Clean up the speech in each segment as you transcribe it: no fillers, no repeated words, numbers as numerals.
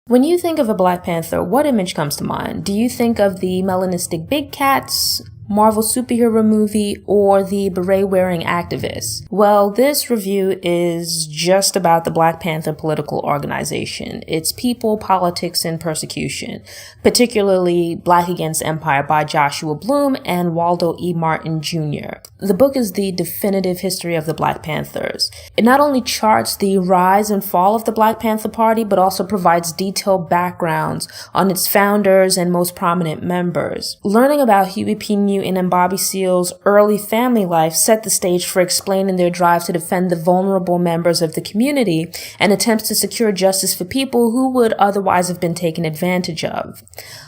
When you think of a Black Panther, what image comes to mind? Do you think of the melanistic big cats, Marvel superhero movie, or the beret-wearing activist? Well, this review is just about the Black Panther political organization, its people, politics, and persecution, particularly Black Against Empire by Joshua Bloom and Waldo E. Martin Jr. The book is the definitive history of the Black Panthers. It not only charts the rise and fall of the Black Panther Party, but also provides detailed backgrounds on its founders and most prominent members. Learning about Huey P. and Bobby Seale's early family life set the stage for explaining their drive to defend the vulnerable members of the community and attempts to secure justice for people who would otherwise have been taken advantage of.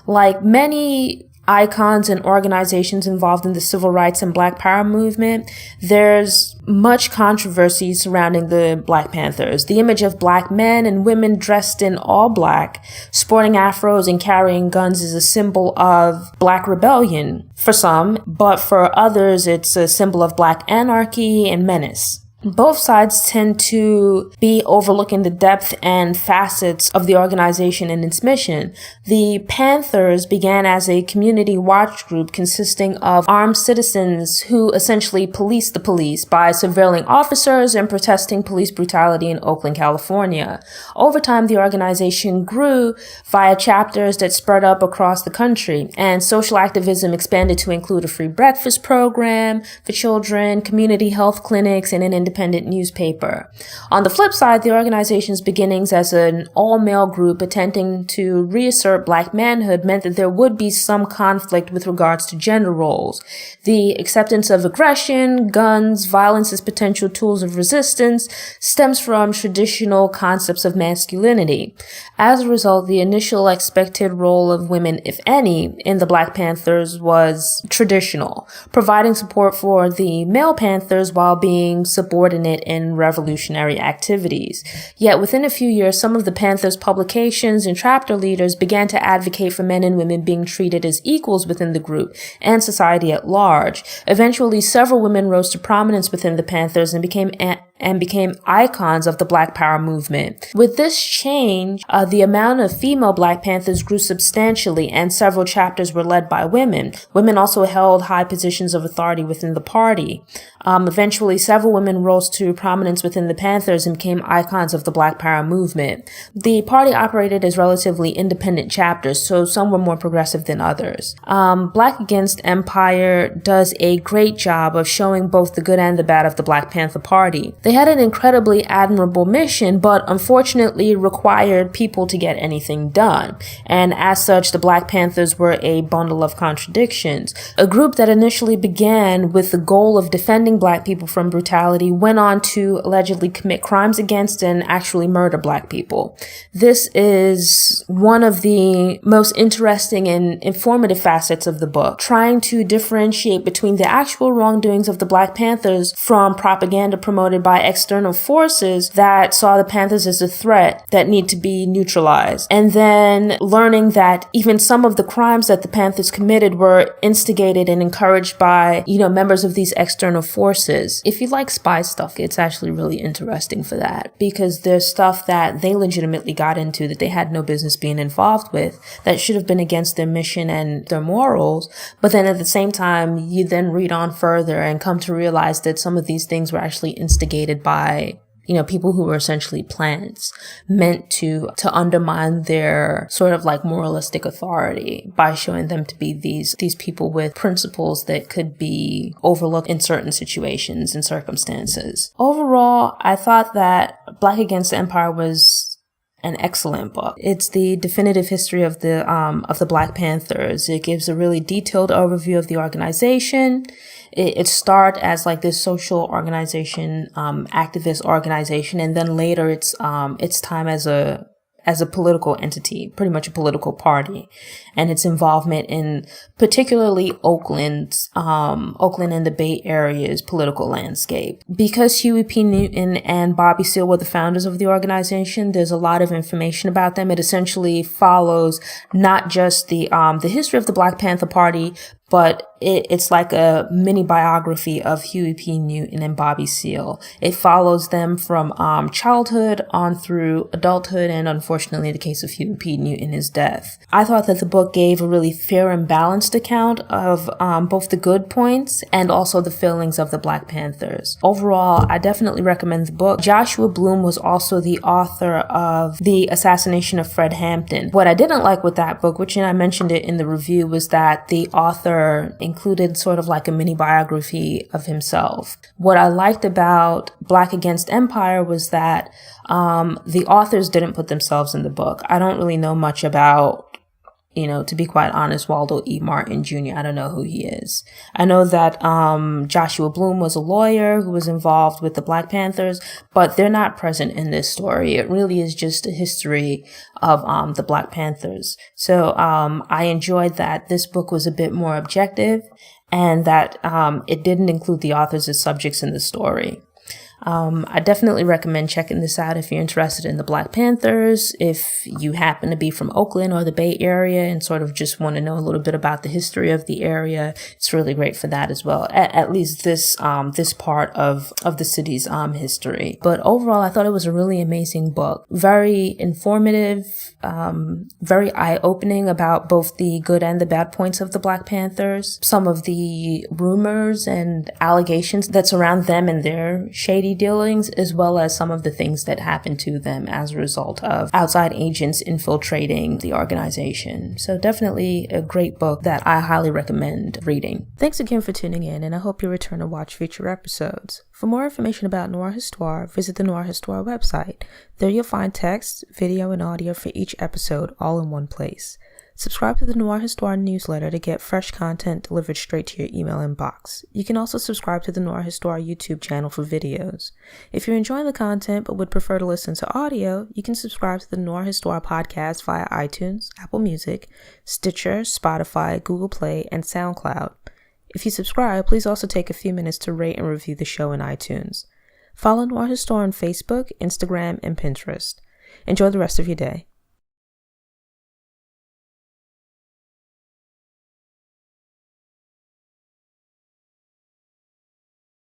Like many icons and organizations involved in the civil rights and Black Power movement, there's much controversy surrounding the Black Panthers. The image of Black men and women dressed in all Black, sporting afros and carrying guns is a symbol of Black rebellion for some, but for others it's a symbol of Black anarchy and menace. Both sides tend to be overlooking the depth and facets of the organization and its mission. The Panthers began as a community watch group consisting of armed citizens who essentially policed the police by surveilling officers and protesting police brutality in Oakland, California. Over time, the organization grew via chapters that spread up across the country, and social activism expanded to include a free breakfast program for children, community health clinics, and an independent newspaper. On the flip side, the organization's beginnings as an all-male group attempting to reassert Black manhood meant that there would be some conflict with regards to gender roles. The acceptance of aggression, guns, violence as potential tools of resistance stems from traditional concepts of masculinity. As a result, the initial expected role of women, if any, in the Black Panthers was traditional, providing support for the male Panthers while being subordinate in revolutionary activities. Yet within a few years, some of the Panthers' publications and chapter leaders began to advocate for men and women being treated as equals within the group and society at large. Eventually, several women rose to prominence within the Panthers and became icons of the Black Power movement. With this change, the amount of female Black Panthers grew substantially, and several chapters were led by women. Women also held high positions of authority within the party. Eventually, several women rose to prominence within the Panthers and became icons of the Black Power movement. The party operated as relatively independent chapters, so some were more progressive than others. Black Against Empire does a great job of showing both the good and the bad of the Black Panther Party. They had an incredibly admirable mission, but unfortunately required people to get anything done. And as such, the Black Panthers were a bundle of contradictions. A group that initially began with the goal of defending Black people from brutality went on to allegedly commit crimes against and actually murder Black people. This is one of the most interesting and informative facets of the book, trying to differentiate between the actual wrongdoings of the Black Panthers from propaganda promoted by external forces that saw the Panthers as a threat that need to be neutralized. And then learning that even some of the crimes that the Panthers committed were instigated and encouraged by, members of these external forces. If you like spy stuff, it's actually really interesting for that, because there's stuff that they legitimately got into that they had no business being involved with, that should have been against their mission and their morals. But then at the same time, you then read on further and come to realize that some of these things were actually instigated by people who were essentially plants meant to undermine their sort of like moralistic authority by showing them to be these people with principles that could be overlooked in certain situations and circumstances. Overall, I thought that Black Against Empire was an excellent book. It's the definitive history of the Black Panthers. It gives a really detailed overview of the organization. It started as like this social organization, activist organization, and then later its time as a political entity, pretty much a political party, and its involvement in particularly Oakland and the Bay Area's political landscape. Because Huey P. Newton and Bobby Seale were the founders of the organization, there's a lot of information about them. It essentially follows not just the history of the Black Panther Party, but it's like a mini biography of Huey P. Newton and Bobby Seale. It follows them from childhood on through adulthood, and unfortunately the case of Huey P. Newton, his death. I thought that the book gave a really fair and balanced account of both the good points and also the failings of the Black Panthers. Overall, I definitely recommend the book. Joshua Bloom was also the author of The Assassination of Fred Hampton. What I didn't like with that book, which I mentioned it in the review, was that the author included sort of like a mini biography of himself. What I liked about Black Against Empire was that the authors didn't put themselves in the book. I don't really know much about, to be quite honest, Waldo E. Martin Jr. I don't know who he is. I know that Joshua Bloom was a lawyer who was involved with the Black Panthers, but they're not present in this story. It really is just a history of the Black Panthers. So I enjoyed that this book was a bit more objective and that it didn't include the authors as subjects in the story. I definitely recommend checking this out if you're interested in the Black Panthers, if you happen to be from Oakland or the Bay Area and sort of just want to know a little bit about the history of the area. It's really great for that as well, at least this part of the city's history. But overall, I thought it was a really amazing book, very informative, very eye-opening about both the good and the bad points of the Black Panthers, some of the rumors and allegations that surround them and their shady dealings, as well as some of the things that happened to them as a result of outside agents infiltrating the organization. So definitely a great book that I highly recommend reading. Thanks again for tuning in, and I hope you return to watch future episodes. For more information about Noire Histoire, visit the Noire Histoire website. There you'll find text, video, and audio for each episode all in one place. Subscribe to the Noire Histoire newsletter to get fresh content delivered straight to your email inbox. You can also subscribe to the Noire Histoire YouTube channel for videos. If you're enjoying the content but would prefer to listen to audio, you can subscribe to the Noire Histoire podcast via iTunes, Apple Music, Stitcher, Spotify, Google Play, and SoundCloud. If you subscribe, please also take a few minutes to rate and review the show in iTunes. Follow Noire Histoire on Facebook, Instagram, and Pinterest. Enjoy the rest of your day.